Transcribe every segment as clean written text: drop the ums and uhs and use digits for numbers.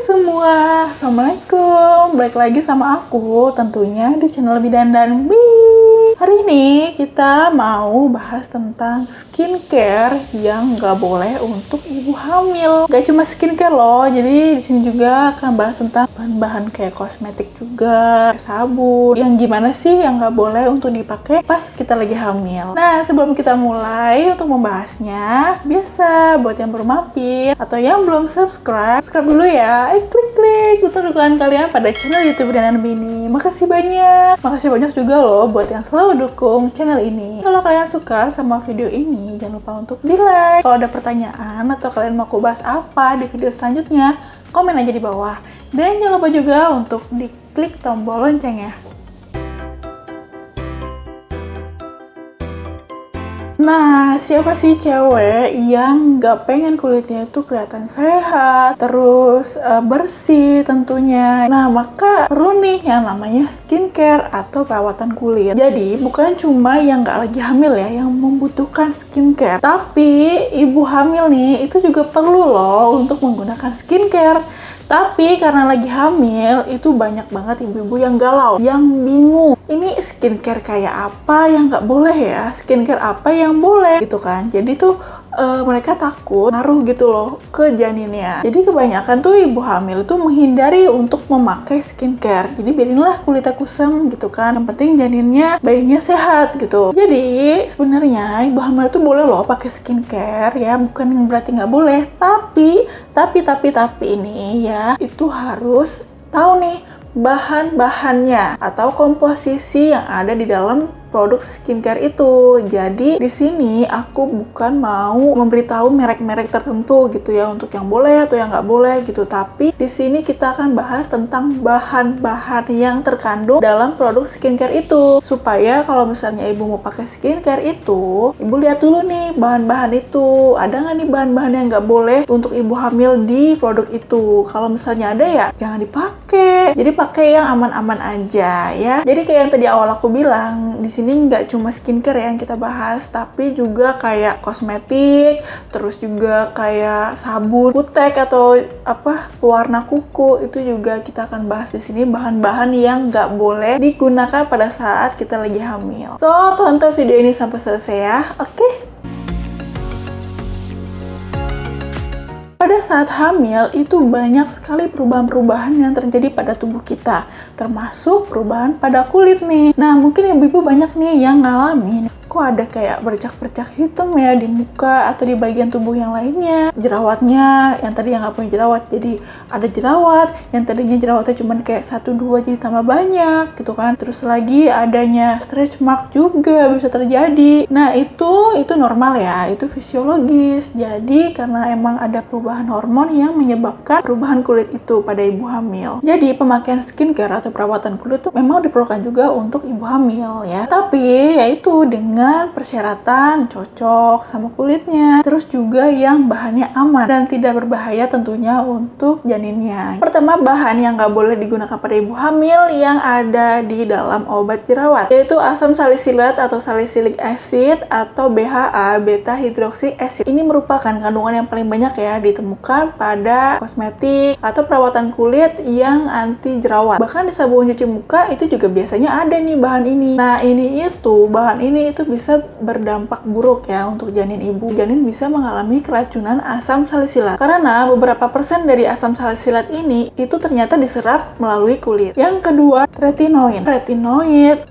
semua, Assalamualaikum. Balik lagi sama aku tentunya di channel Bidan dan Bi. Hari ini kita mau bahas tentang skincare yang nggak boleh untuk ibu hamil. Gak cuma skincare loh, jadi di sini juga akan bahas tentang bahan-bahan kayak kosmetik juga, sabun. Yang gimana sih yang nggak boleh untuk dipakai pas kita lagi hamil. Nah, sebelum kita mulai untuk membahasnya, biasa buat yang baru mampir atau yang belum subscribe dulu ya. Klik untuk dukungan kalian pada channel YouTube Bidan dan Bi ini. Makasih banyak juga loh buat yang selalu dukung channel ini. Kalau kalian suka sama video ini, jangan lupa untuk di like. Kalau ada pertanyaan atau kalian mau aku bahas apa di video selanjutnya, komen aja di bawah. Dan jangan lupa juga untuk diklik tombol loncengnya. Nah, siapa sih cewek yang gak pengen kulitnya itu kelihatan sehat, terus bersih tentunya. Nah, maka perlu nih yang namanya skincare atau perawatan kulit. Jadi, bukan cuma yang gak lagi hamil ya yang membutuhkan skincare, tapi ibu hamil nih itu juga perlu loh untuk menggunakan skincare. Tapi karena lagi hamil, itu banyak banget ibu-ibu yang galau, yang bingung. Ini skincare kayak apa yang nggak boleh ya? Skincare apa yang boleh? Gitu kan. Jadi tuh mereka takut ngaruh gitu loh ke janinnya. Jadi kebanyakan tuh ibu hamil itu menghindari untuk memakai skincare. Jadi biarinlah kulitnya kusam gitu kan. Yang penting janinnya, bayinya sehat gitu. Jadi sebenarnya ibu hamil itu boleh loh pakai skincare ya. Bukan yang berarti nggak boleh. Tapi ini ya, itu harus tahu nih bahan-bahannya atau komposisi yang ada di dalam produk skincare itu. Jadi di sini aku bukan mau memberitahu merek-merek tertentu gitu ya untuk yang boleh atau yang nggak boleh gitu. Tapi di sini kita akan bahas tentang bahan-bahan yang terkandung dalam produk skincare itu, supaya kalau misalnya ibu mau pakai skincare itu, ibu lihat dulu nih bahan-bahan itu ada nggak nih bahan-bahan yang nggak boleh untuk ibu hamil di produk itu. Kalau misalnya ada ya jangan dipakai. Jadi pakai yang aman-aman aja ya. Jadi kayak yang tadi awal aku bilang, di sini nggak cuma skincare yang kita bahas, tapi juga kayak kosmetik, terus juga kayak sabun, kutek atau pewarna kuku, itu juga kita akan bahas di sini bahan-bahan yang nggak boleh digunakan pada saat kita lagi hamil. So, tonton video ini sampai selesai ya, oke? Pada saat hamil itu banyak sekali perubahan-perubahan yang terjadi pada tubuh kita, termasuk perubahan pada kulit nih. Nah, mungkin ibu-ibu banyak nih yang ngalamin, kok ada kayak bercak-bercak hitam ya di muka atau di bagian tubuh yang lainnya. Jerawatnya yang tadi yang nggak punya jerawat jadi ada jerawat, yang tadinya jerawatnya cuma kayak 1-2 jadi tambah banyak gitu kan. Terus lagi adanya stretch mark juga bisa terjadi. Nah, itu normal ya, itu fisiologis. Jadi karena emang ada perubahan hormon yang menyebabkan perubahan kulit itu pada ibu hamil. Jadi pemakaian skincare atau perawatan kulit itu memang diperlukan juga untuk ibu hamil ya. Tapi yaitu dengan persyaratan cocok sama kulitnya. Terus juga yang bahannya aman dan tidak berbahaya tentunya untuk janinnya. Pertama, bahan yang nggak boleh digunakan pada ibu hamil yang ada di dalam obat jerawat, yaitu asam salisilat atau salicylic acid atau BHA, beta hydroxy acid. Ini merupakan kandungan yang paling banyak ya ditemukan pada kosmetik atau perawatan kulit yang anti jerawat. Bahkan di sabun cuci muka itu juga biasanya ada nih bahan ini. Nah, bahan ini bisa berdampak buruk ya untuk janin ibu. Janin bisa mengalami keracunan asam salisilat karena beberapa persen dari asam salisilat ini itu ternyata diserap melalui kulit. Yang kedua, retinoid,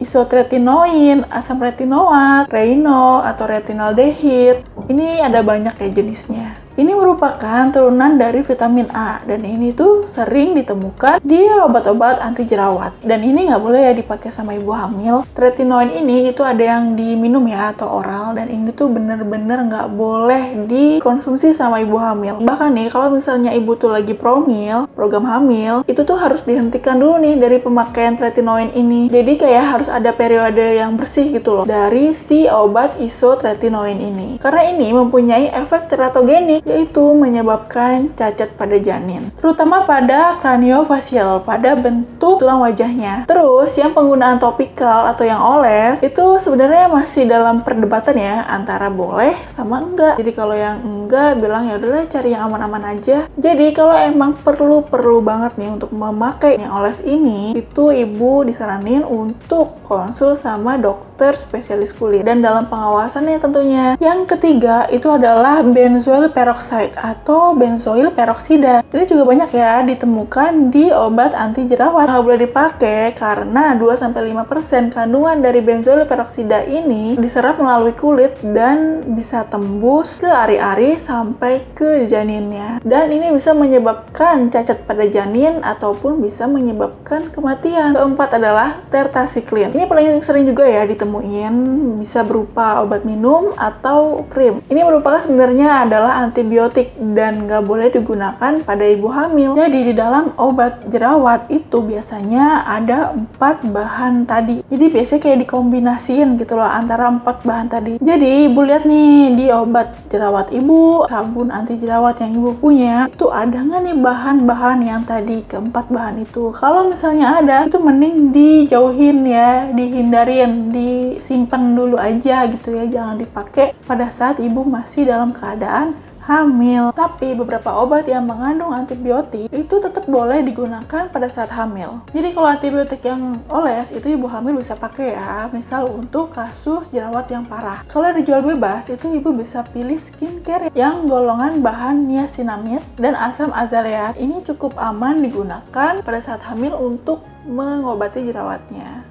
isotretinoin, asam retinoat, retinol atau retinaldehyde. Ini ada banyak ya jenisnya. Ini merupakan turunan dari vitamin A dan ini tuh sering ditemukan di obat-obat anti jerawat. Dan ini nggak boleh ya dipakai sama ibu hamil. Retinoid ini itu ada yang diminum ya atau oral, dan ini tuh bener-bener nggak boleh dikonsumsi sama ibu hamil. Bahkan nih kalau misalnya ibu tuh lagi program hamil, itu tuh harus dihentikan dulu nih dari pemakaian retinoid ini. Jadi kayak harus ada periode yang bersih gitu loh dari si obat isotretinoin ini. Karena ini mempunyai efek teratogenik yaitu menyebabkan cacat pada janin, terutama pada kraniofacial, pada bentuk tulang wajahnya. Terus yang penggunaan topikal atau yang oles itu sebenarnya masih dalam perdebatan ya, antara boleh sama enggak. Jadi kalau yang enggak bilang ya udahlah cari yang aman-aman aja. Jadi kalau emang perlu banget nih untuk memakai yang oles ini, itu ibu disaranin untuk konsul sama dokter spesialis kulit dan dalam pengawasannya tentunya. Yang ketiga itu adalah benzoyl peroxide atau benzoyl peroksida. Ini juga banyak ya ditemukan di obat anti jerawat. Nggak boleh dipakai karena 2-5% kandungan dari benzoyl peroksida ini diserap melalui kulit dan bisa tembus ke ari-ari sampai ke janinnya. Dan ini bisa menyebabkan cacat pada janin ataupun bisa menyebabkan kematian. Keempat adalah tertasiklin. Ini paling sering juga ya ditemuin, bisa berupa obat minum atau krim. Ini merupakan sebenarnya adalah antibiotik dan nggak boleh digunakan pada ibu hamil. Jadi di dalam obat jerawat itu biasanya ada 4 bahan tadi. Jadi biasanya kayak dikombinasiin gitu loh antara 4 bahan tadi. Jadi ibu lihat nih di obat jerawat ibu, sabun anti jerawat yang ibu punya, itu ada nggak nih bahan-bahan yang tadi keempat bahan itu? Kalau misalnya ada, itu mending dijauhin ya, dihindarin, disimpan dulu aja gitu ya, jangan dipakai pada saat ibu masih dalam keadaan hamil. Tapi beberapa obat yang mengandung antibiotik itu tetap boleh digunakan pada saat hamil. Jadi kalau antibiotik yang oles itu ibu hamil bisa pakai ya, misal untuk kasus jerawat yang parah. Kalau dijual bebas itu ibu bisa pilih skincare yang golongan bahan niacinamide dan asam azaleat. Ini cukup aman digunakan pada saat hamil untuk mengobati jerawatnya.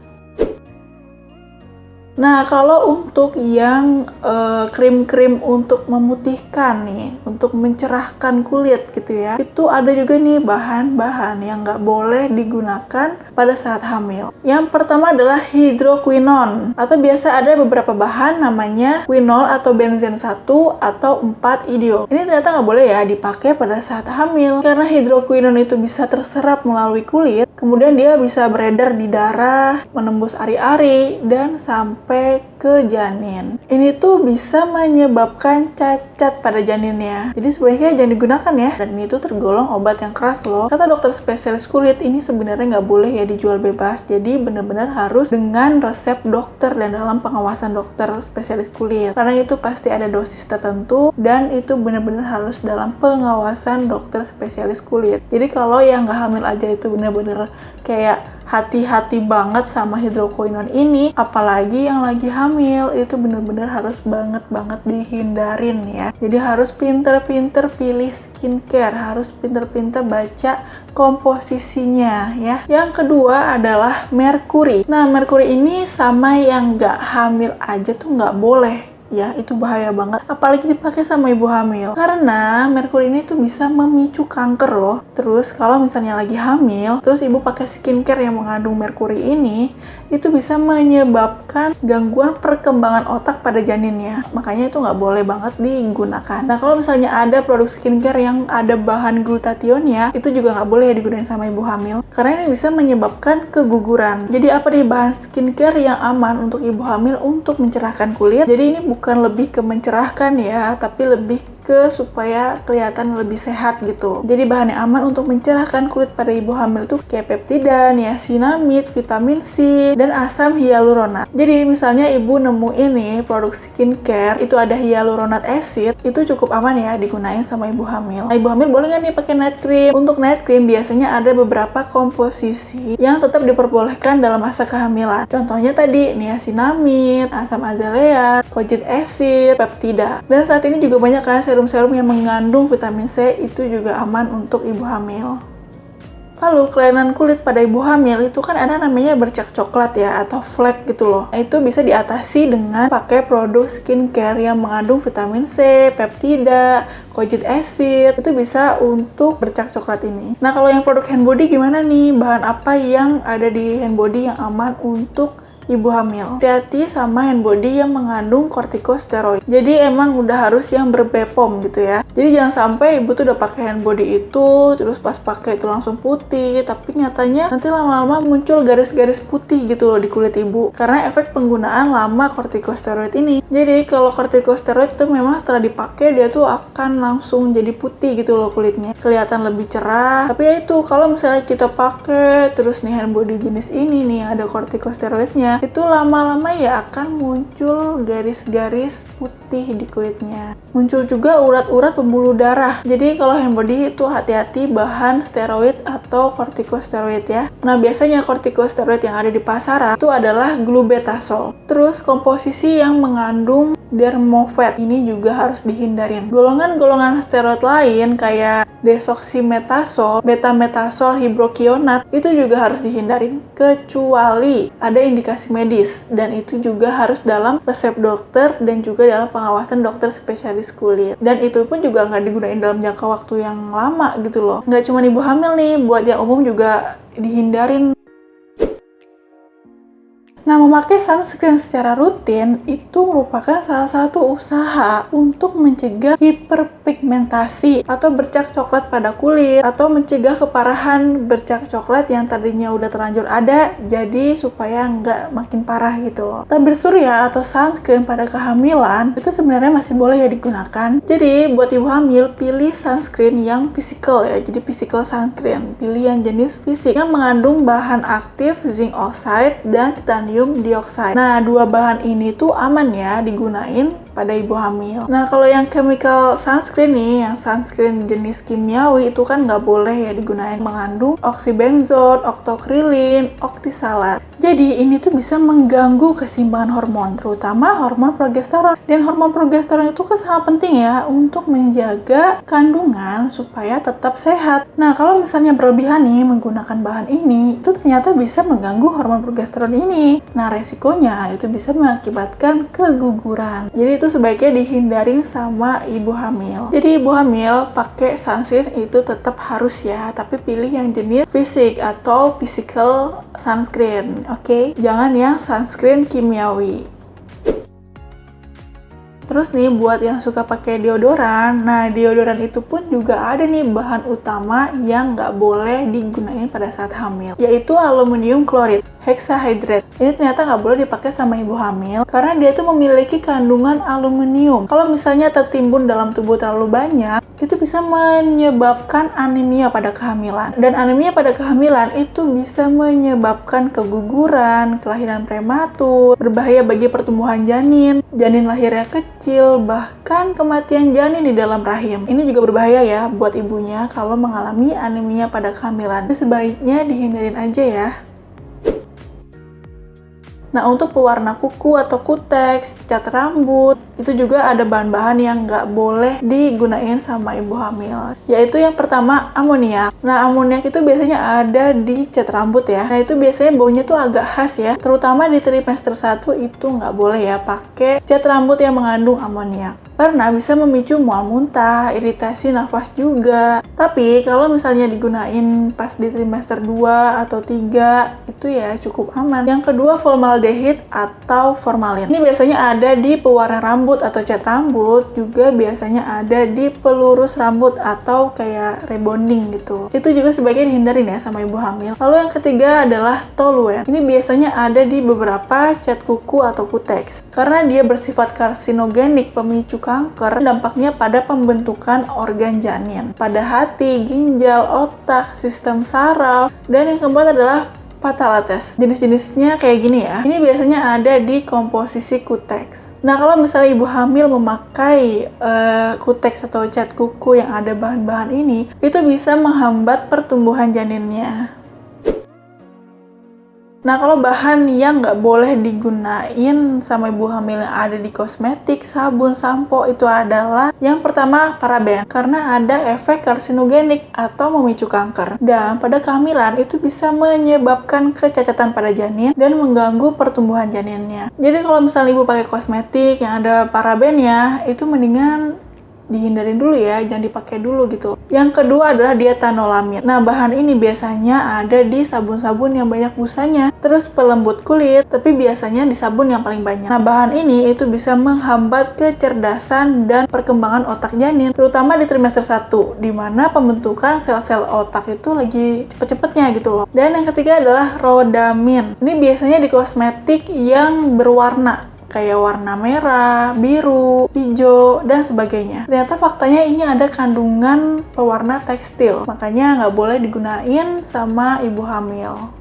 Nah, kalau untuk yang krim-krim untuk memutihkan nih, untuk mencerahkan kulit gitu ya, itu ada juga nih bahan-bahan yang nggak boleh digunakan pada saat hamil. Yang pertama adalah hidroquinone, atau biasa ada beberapa bahan namanya quinol atau benzen 1 atau 4-idiol. Ini ternyata nggak boleh ya dipakai pada saat hamil, karena hidroquinone itu bisa terserap melalui kulit, kemudian dia bisa beredar di darah, menembus ari-ari, dan sampai ke janin. Ini tuh bisa menyebabkan cacat pada janinnya. Jadi sebaiknya jangan digunakan ya. Dan ini tuh tergolong obat yang keras loh. Kata dokter spesialis kulit, ini sebenarnya nggak boleh ya dijual bebas. Jadi benar-benar harus dengan resep dokter dan dalam pengawasan dokter spesialis kulit. Karena itu pasti ada dosis tertentu dan itu benar-benar harus dalam pengawasan dokter spesialis kulit. Jadi kalau yang nggak hamil aja itu benar-benar kayak hati-hati banget sama hidroquinone ini, apalagi yang lagi hamil, itu bener-bener harus banget dihindarin ya. Jadi harus pinter-pinter pilih skincare, harus pinter-pinter baca komposisinya ya. Yang kedua adalah merkuri. Nah, merkuri ini sama yang nggak hamil aja tuh nggak boleh. Ya, itu bahaya banget, apalagi dipakai sama ibu hamil, karena merkuri ini tuh bisa memicu kanker loh. Terus kalau misalnya lagi hamil, terus ibu pakai skincare yang mengandung merkuri ini, itu bisa menyebabkan gangguan perkembangan otak pada janinnya. Makanya itu nggak boleh banget digunakan. Nah, kalau misalnya ada produk skincare yang ada bahan glutathione, itu juga nggak boleh digunakan sama ibu hamil, karena ini bisa menyebabkan keguguran. Jadi apa nih bahan skincare yang aman untuk ibu hamil untuk mencerahkan kulit? Jadi ini bukan lebih ke mencerahkan ya, tapi lebih ke supaya kelihatan lebih sehat gitu. Jadi bahan yang aman untuk mencerahkan kulit pada ibu hamil itu kayak peptida, niacinamide, vitamin C, dan asam hyaluronat. Jadi misalnya ibu nemu ini produk skincare itu ada hyaluronat acid, itu cukup aman ya digunain sama ibu hamil. Nah, ibu hamil boleh nggak nih pakai night cream? Untuk night cream biasanya ada beberapa komposisi yang tetap diperbolehkan dalam masa kehamilan. Contohnya tadi niacinamide, asam azaleat, kojic acid, peptida. Dan saat ini juga banyak kan serum-serum yang mengandung vitamin C, itu juga aman untuk ibu hamil. Lalu kelainan kulit pada ibu hamil itu kan ada namanya bercak coklat ya, atau flek gitu loh. Nah, itu bisa diatasi dengan pakai produk skincare yang mengandung vitamin C, peptida, kojic acid, itu bisa untuk bercak coklat ini. Nah, kalau yang produk hand body gimana nih? Bahan apa yang ada di hand body yang aman untuk ibu hamil. Hati-hati sama hand body yang mengandung kortikosteroid. Jadi emang udah harus yang ber-BPOM gitu ya. Jadi jangan sampai ibu tuh udah pakai hand body itu, terus pas pakai itu langsung putih, tapi nyatanya nanti lama-lama muncul garis-garis putih gitu loh di kulit ibu. Karena efek penggunaan lama kortikosteroid ini. Jadi kalau kortikosteroid itu memang setelah dipakai dia tuh akan langsung jadi putih gitu loh kulitnya. Kelihatan lebih cerah. Tapi ya itu kalau misalnya kita pakai terus nih hand body jenis ini nih ada kortikosteroidnya, itu lama-lama ya akan muncul garis-garis putih di kulitnya. Muncul juga urat-urat pembuluh darah. Jadi kalau hand body itu hati-hati bahan steroid atau kortikosteroid ya. Nah biasanya kortikosteroid yang ada di pasaran itu adalah glubetasol. Terus komposisi yang mengandung dermovat ini juga harus dihindarin. Golongan-golongan steroid lain kayak desoksimetasol, betametasol hidrokionat itu juga harus dihindarin kecuali ada indikasi medis, dan itu juga harus dalam resep dokter dan juga dalam pengawasan dokter spesialis kulit. Dan itu pun juga nggak digunain dalam jangka waktu yang lama gitu loh. Nggak cuma ibu hamil nih, buat yang umum juga dihindarin. Nah, memakai sunscreen secara rutin itu merupakan salah satu usaha untuk mencegah hiperpigmentasi atau bercak coklat pada kulit, atau mencegah keparahan bercak coklat yang tadinya udah terlanjur ada, jadi supaya nggak makin parah gitu loh. Tabir surya atau sunscreen pada kehamilan itu sebenarnya masih boleh ya digunakan. Jadi, buat ibu hamil, pilih sunscreen yang physical ya, jadi physical sunscreen. Pilih yang jenis fisik yang mengandung bahan aktif zinc oxide dan titanium dioksida. Nah, dua bahan ini tuh aman ya digunain pada ibu hamil. Nah, kalau yang chemical sunscreen nih, yang sunscreen jenis kimiawi itu kan nggak boleh ya digunain, mengandung oksibenzon, oktokrilin, oktisalat. Jadi ini tuh bisa mengganggu keseimbangan hormon, terutama hormon progesteron. Dan hormon progesteron itu kan sangat penting ya untuk menjaga kandungan supaya tetap sehat. Nah, kalau misalnya berlebihan nih menggunakan bahan ini, itu ternyata bisa mengganggu hormon progesteron ini. Nah, resikonya itu bisa mengakibatkan keguguran. Jadi itu sebaiknya dihindarin sama ibu hamil. Jadi ibu hamil pakai sunscreen itu tetap harus ya, tapi pilih yang jenis fisik atau physical sunscreen. Oke, jangan yang sunscreen kimiawi. Terus nih buat yang suka pakai deodoran, nah deodoran itu pun juga ada nih bahan utama yang nggak boleh digunain pada saat hamil, yaitu aluminium klorid hexahydrate. Ini ternyata nggak boleh dipakai sama ibu hamil karena dia tuh memiliki kandungan aluminium. Kalau misalnya tertimbun dalam tubuh terlalu banyak, itu bisa menyebabkan anemia pada kehamilan. Dan anemia pada kehamilan itu bisa menyebabkan keguguran, kelahiran prematur, berbahaya bagi pertumbuhan janin lahirnya kecil, bahkan kematian janin di dalam rahim. Ini juga berbahaya ya buat ibunya kalau mengalami anemia pada kehamilan. Jadi sebaiknya dihindarin aja ya. Nah, untuk pewarna kuku atau kuteks, cat rambut, itu juga ada bahan-bahan yang nggak boleh digunain sama ibu hamil. Yaitu yang pertama, amoniak. Nah, amoniak itu biasanya ada di cat rambut ya. Nah, itu biasanya baunya tuh agak khas ya. Terutama di trimester 1 itu nggak boleh ya pakai cat rambut yang mengandung amoniak. Karena bisa memicu mual muntah, iritasi nafas juga. Tapi kalau misalnya digunain pas di trimester 2 atau 3, itu ya cukup aman. Yang kedua, formaldehid atau formalin. Ini biasanya ada di pewarna rambut atau cat rambut, juga biasanya ada di pelurus rambut atau kayak rebonding gitu. Itu juga sebaiknya dihindarin ya sama ibu hamil. Lalu yang ketiga adalah toluen. Ini biasanya ada di beberapa cat kuku atau kuteks. Karena dia bersifat karsinogenik, pemicu kanker, dampaknya pada pembentukan organ janin, pada hati, ginjal, otak, sistem saraf, dan yang keempat adalah patalates. Jenis-jenisnya kayak gini ya. Ini biasanya ada di komposisi kuteks. Nah, kalau misalnya ibu hamil memakai kuteks atau cat kuku yang ada bahan-bahan ini, itu bisa menghambat pertumbuhan janinnya. Nah, kalau bahan yang nggak boleh digunain sama ibu hamil yang ada di kosmetik, sabun, sampo itu adalah yang pertama paraben, karena ada efek karsinogenik atau memicu kanker. Dan pada kehamilan itu bisa menyebabkan kecacatan pada janin dan mengganggu pertumbuhan janinnya. Jadi kalau misalnya ibu pakai kosmetik yang ada parabennya, itu mendingan dihindarin dulu ya, jangan dipakai dulu gitu. Yang kedua adalah diethanolamid. Nah, bahan ini biasanya ada di sabun-sabun yang banyak busanya, terus pelembut kulit, tapi biasanya di sabun yang paling banyak. Nah, bahan ini itu bisa menghambat kecerdasan dan perkembangan otak janin, terutama di trimester 1, di mana pembentukan sel-sel otak itu lagi cepet-cepetnya gitu loh. Dan yang ketiga adalah rhodamin. Ini biasanya di kosmetik yang berwarna, kayak warna merah, biru, hijau, dan sebagainya. Ternyata faktanya ini ada kandungan pewarna tekstil, makanya nggak boleh digunain sama ibu hamil.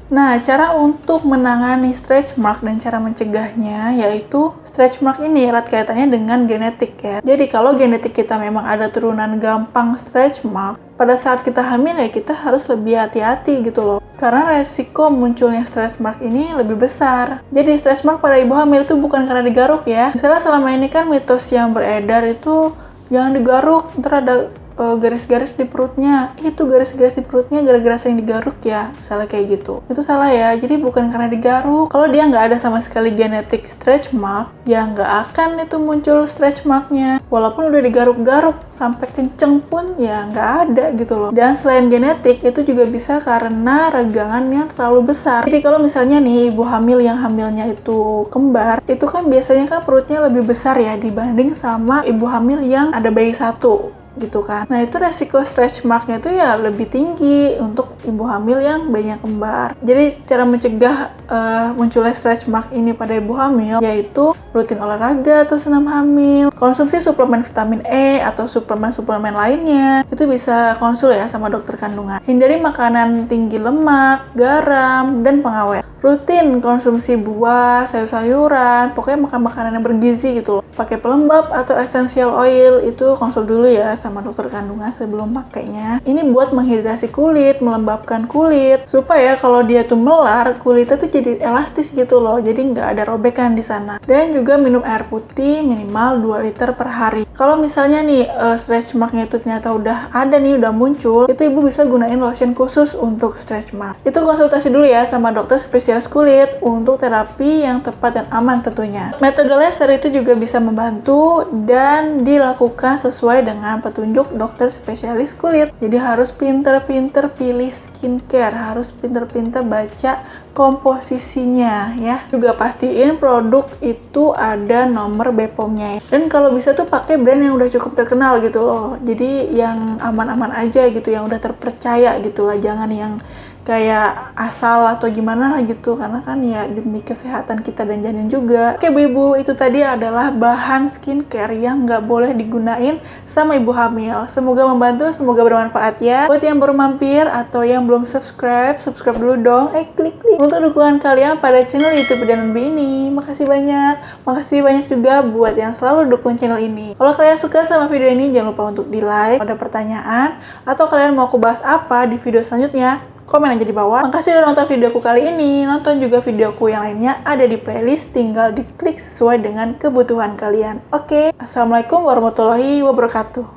Nah, cara untuk menangani stretch mark dan cara mencegahnya yaitu stretch mark ini erat kaitannya dengan genetik ya. Jadi kalau genetik kita memang ada turunan gampang stretch mark, pada saat kita hamil ya kita harus lebih hati-hati gitu loh. Karena resiko munculnya stretch mark ini lebih besar. Jadi stretch mark pada ibu hamil itu bukan karena digaruk ya. Misalnya selama ini kan mitos yang beredar itu jangan digaruk, ntar ada garis-garis di perutnya, itu garis-garis di perutnya gara-gara sering digaruk ya, salah kayak gitu. Itu salah ya, jadi bukan karena digaruk. Kalau dia nggak ada sama sekali genetik stretch mark, ya nggak akan itu muncul stretch marknya. Walaupun udah digaruk-garuk sampai kenceng pun ya nggak ada gitu loh. Dan selain genetik, itu juga bisa karena regangan yang terlalu besar. Jadi kalau misalnya nih ibu hamil yang hamilnya itu kembar, itu kan biasanya kan perutnya lebih besar ya dibanding sama ibu hamil yang ada bayi satu gitu kan. Nah, itu resiko stretch marknya tuh ya lebih tinggi untuk ibu hamil yang bayinya kembar. Jadi cara mencegah munculnya stretch mark ini pada ibu hamil yaitu rutin olahraga atau senam hamil, konsumsi suplemen vitamin E atau suplemen-suplemen lainnya. Itu bisa konsul ya sama dokter kandungan. Hindari makanan tinggi lemak, garam, dan pengawet. Rutin konsumsi buah, sayur-sayuran, pokoknya makan makanan yang bergizi gitu loh. Pakai pelembab atau essential oil itu konsul dulu ya sama dokter kandungan sebelum pakainya. Ini buat menghidrasi kulit, melembabkan kulit, supaya kalau dia tuh melar, kulitnya tuh jadi elastis gitu loh, jadi nggak ada robekan di sana. Dan juga minum air putih minimal 2 liter per hari. Kalau misalnya nih stretch marknya itu ternyata udah ada nih, udah muncul, itu ibu bisa gunain lotion khusus untuk stretch mark. Itu konsultasi dulu ya sama dokter spesialis kulit untuk terapi yang tepat dan aman tentunya. Metode laser itu juga bisa membantu dan dilakukan sesuai dengan petunjuk dokter spesialis kulit. Jadi harus pinter-pinter pilih skincare, harus pinter-pinter baca komposisinya ya. Juga pastiin produk itu ada nomor BPOM-nya ya. Dan kalau bisa tuh pakai brand yang udah cukup terkenal gitu loh. Jadi yang aman-aman aja gitu, yang udah terpercaya gitu lah. Jangan yang kayak asal atau gimana lah gitu, karena kan ya demi kesehatan kita dan janin juga. Oke Bu, itu tadi adalah bahan skincare yang nggak boleh digunain sama ibu hamil. Semoga membantu, semoga bermanfaat ya. Buat yang baru mampir atau yang belum subscribe dulu dong. Klik untuk dukungan kalian pada channel YouTube dan NB ini. Makasih banyak juga buat yang selalu dukung channel ini. Kalau kalian suka sama video ini, jangan lupa untuk di like. Ada pertanyaan atau kalian mau aku bahas apa di video selanjutnya, komen aja di bawah. Makasih udah nonton videoku kali ini. Nonton juga videoku yang lainnya ada di playlist, tinggal diklik sesuai dengan kebutuhan kalian. Oke, Assalamualaikum warahmatullahi wabarakatuh.